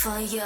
for you.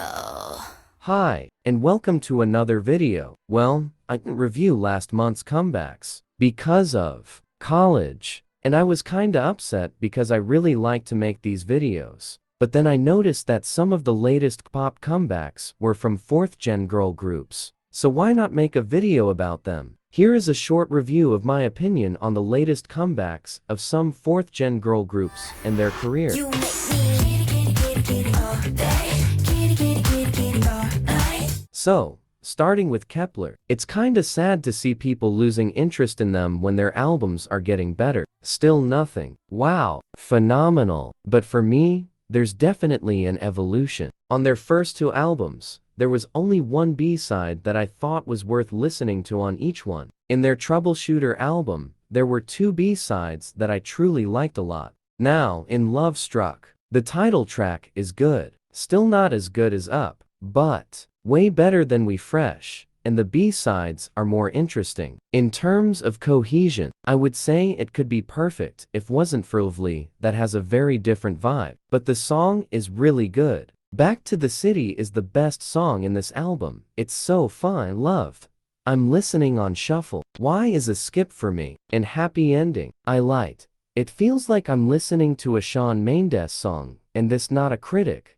Hi, and welcome to another video. Well, I didn't review last month's comebacks because of college, and I was kinda upset because I really like to make these videos. But then I noticed that some of the latest pop comebacks were from 4th gen girl groups. So why not make a video about them? Here is a short review of my opinion on the latest comebacks of some 4th gen girl groups and their career. You make me giddy all day. Giddy all night. So, starting with Kep1er, it's kinda sad to see people losing interest in them when their albums are getting better. Still nothing. Wow, phenomenal. But for me, there's definitely an evolution. On their first two albums, there was only one B-side that I thought was worth listening to on each one. In their Troubleshooter album, there were two B-sides that I truly liked a lot. Now, in Love Struck, the title track is good. Still not as good as Up, but way better than We Fresh, and the B-sides are more interesting. In terms of cohesion, I would say it could be perfect if wasn't for Lovely that has a very different vibe. But the song is really good. Back to the City is the best song in this album. It's so fun, loved. I'm listening on shuffle. Why is a skip for me? And Happy Ending, I liked. It feels like I'm listening to a Shawn Mendes song, and this not a critic.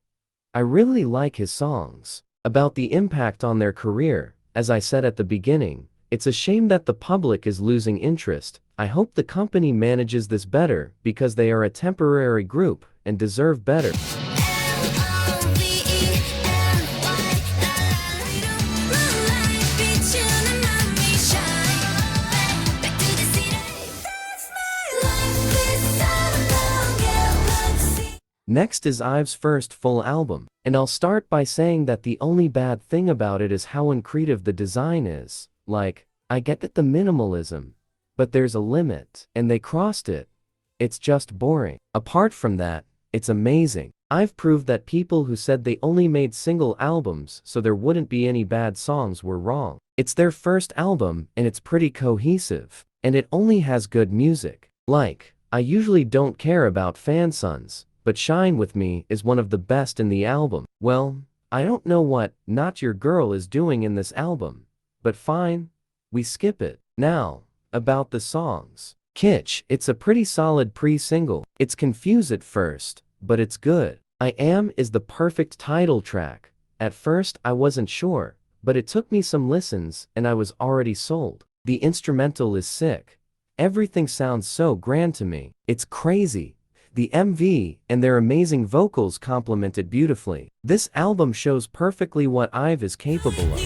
I really like his songs. About the impact on their career, as I said at the beginning, it's a shame that the public is losing interest. I hope the company manages this better because they are a temporary group and deserve better. Next is IVE's first full album, and I'll start by saying that the only bad thing about it is how uncreative the design is. Like, I get that the minimalism, but there's a limit, and they crossed it. It's just boring. Apart from that, it's amazing. I've proved that people who said they only made single albums so there wouldn't be any bad songs were wrong. It's their first album, and it's pretty cohesive, and it only has good music. Like, I usually don't care about fansons, but Shine With Me is one of the best in the album. Well, I don't know what Not Your Girl is doing in this album, but fine, we skip it. Now, about the songs. Kitsch, it's a pretty solid pre-single. It's confused at first, but it's good. I Am is the perfect title track. At first I wasn't sure, but it took me some listens and I was already sold. The instrumental is sick. Everything sounds so grand to me. It's crazy. The MV and their amazing vocals complement it beautifully. This album shows perfectly what IVE is capable of.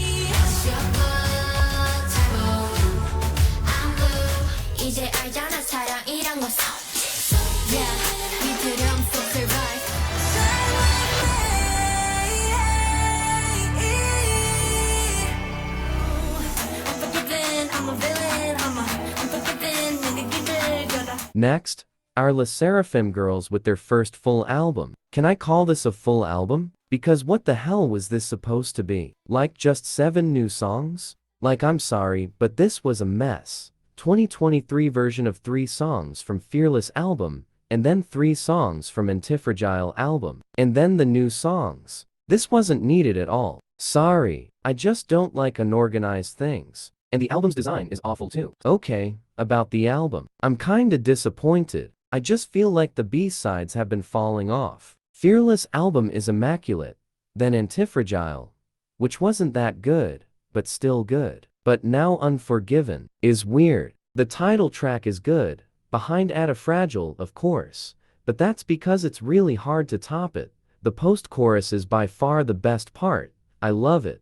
Next, our LE SSERAFIM girls with their first full album. Can I call this a full album? Because what the hell was this supposed to be? Like just 7 new songs? Like, I'm sorry, but this was a mess. 2023 version of 3 songs from Fearless album, and then 3 songs from Antifragile album, and then the new songs. This wasn't needed at all. Sorry, I just don't like unorganized things. And the album's design is awful too. Okay, about the album. I'm kinda disappointed. I just feel like the B-sides have been falling off. Fearless album is immaculate. Then Antifragile, which wasn't that good, but still good. But now Unforgiven is weird. The title track is good, behind Fragile, of course, but that's because it's really hard to top it. The post-chorus is by far the best part. I love it.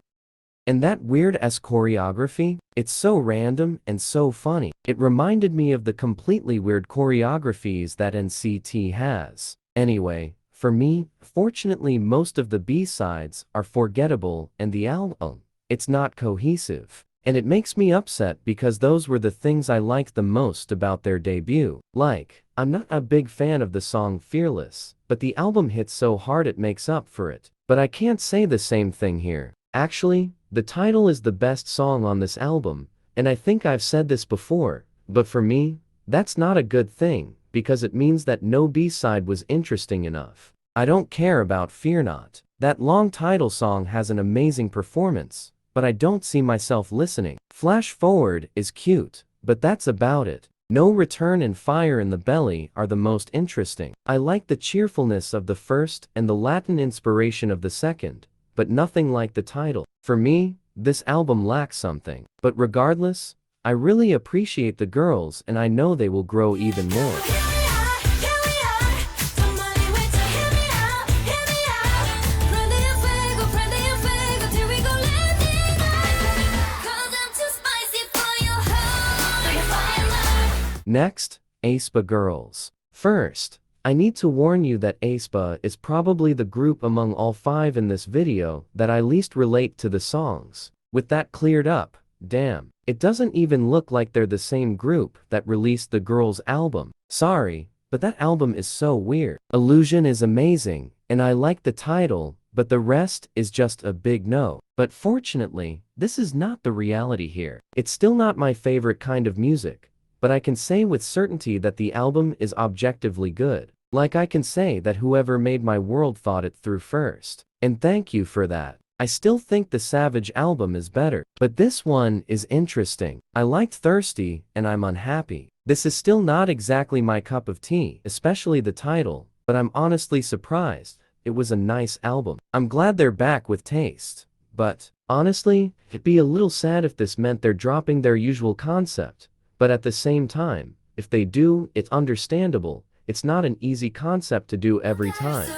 And that weird-esque choreography, it's so random and so funny. It reminded me of the completely weird choreographies that NCT has. Anyway, for me, fortunately most of the B-sides are forgettable and the album, it's not cohesive. And it makes me upset because those were the things I liked the most about their debut. Like, I'm not a big fan of the song Fearless, but the album hits so hard it makes up for it. But I can't say the same thing here. Actually, the title is the best song on this album, and I think I've said this before, but for me, that's not a good thing, because it means that no B-side was interesting enough. I don't care about Fear Not. That long title song has an amazing performance, but I don't see myself listening. Flash Forward is cute, but that's about it. No Return and Fire in the Belly are the most interesting. I like the cheerfulness of the first and the Latin inspiration of the second, but nothing like the title. For me, this album lacks something. But regardless, I really appreciate the girls and I know they will grow even more. Next, aespa girls. First, I need to warn you that aespa is probably the group among all 5 in this video that I least relate to the songs. With that cleared up, damn, it doesn't even look like they're the same group that released the girls' album. Sorry, but that album is so weird. Illusion is amazing, and I like the title, but the rest is just a big no. But fortunately, this is not the reality here. It's still not my favorite kind of music, but I can say with certainty that the album is objectively good. Like I can say that whoever made my world thought it through first. And thank you for that. I still think the Savage album is better, but this one is interesting. I liked Thirsty, and I'm unhappy. This is still not exactly my cup of tea, especially the title, but I'm honestly surprised. It was a nice album. I'm glad they're back with taste. But, honestly, it'd be a little sad if this meant they're dropping their usual concept. But at the same time, if they do, it's understandable. It's not an easy concept to do every time.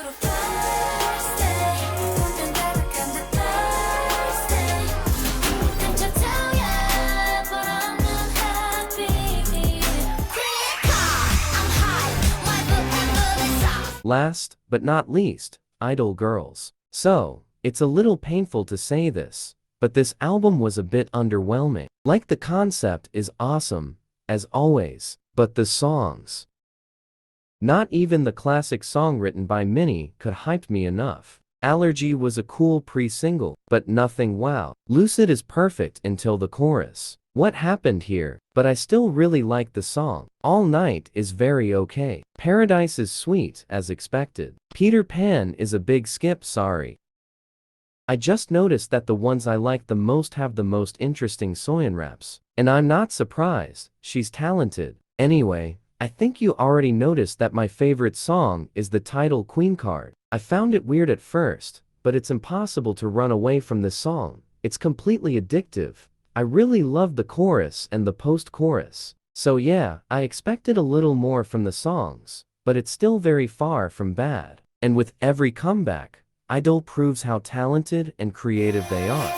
Last, but not least, i-dle girls. So, it's a little painful to say this, but this album was a bit underwhelming. Like the concept is awesome, as always, but the songs. Not even the classic song written by Minnie could hype me enough. Allergy was a cool pre-single, but nothing wow. Lucid is perfect until the chorus. What happened here? But I still really like the song. All Night is very okay. Paradise is sweet, as expected. Peter Pan is a big skip, sorry. I just noticed that the ones I like the most have the most interesting Soyeon raps. And I'm not surprised, she's talented. Anyway, I think you already noticed that my favorite song is the title Queen card. I found it weird at first, but it's impossible to run away from this song. It's completely addictive. I really love the chorus and the post-chorus. So yeah, I expected a little more from the songs, but it's still very far from bad. And with every comeback, i-dle proves how talented and creative they are.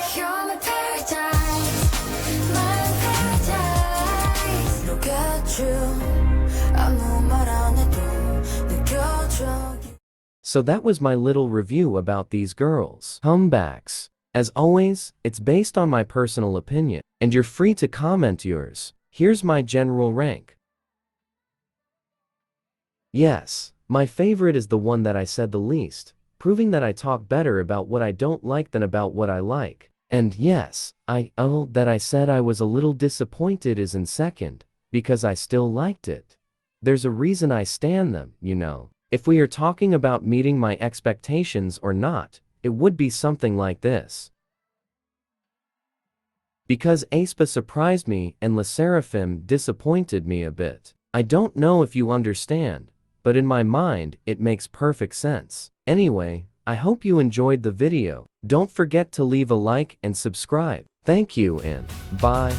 So that was my little review about these girls' comebacks. As always, it's based on my personal opinion, and you're free to comment yours. Here's my general rank. Yes, my favorite is the one that I said the least, proving that I talk better about what I don't like than about what I like. And yes, that I said I was a little disappointed is in second, because I still liked it. There's a reason I stan them, you know. If we are talking about meeting my expectations or not, it would be something like this. Because aespa surprised me and LE SSERAFIM disappointed me a bit. I don't know if you understand, but in my mind, it makes perfect sense. Anyway, I hope you enjoyed the video. Don't forget to leave a like and subscribe. Thank you and bye.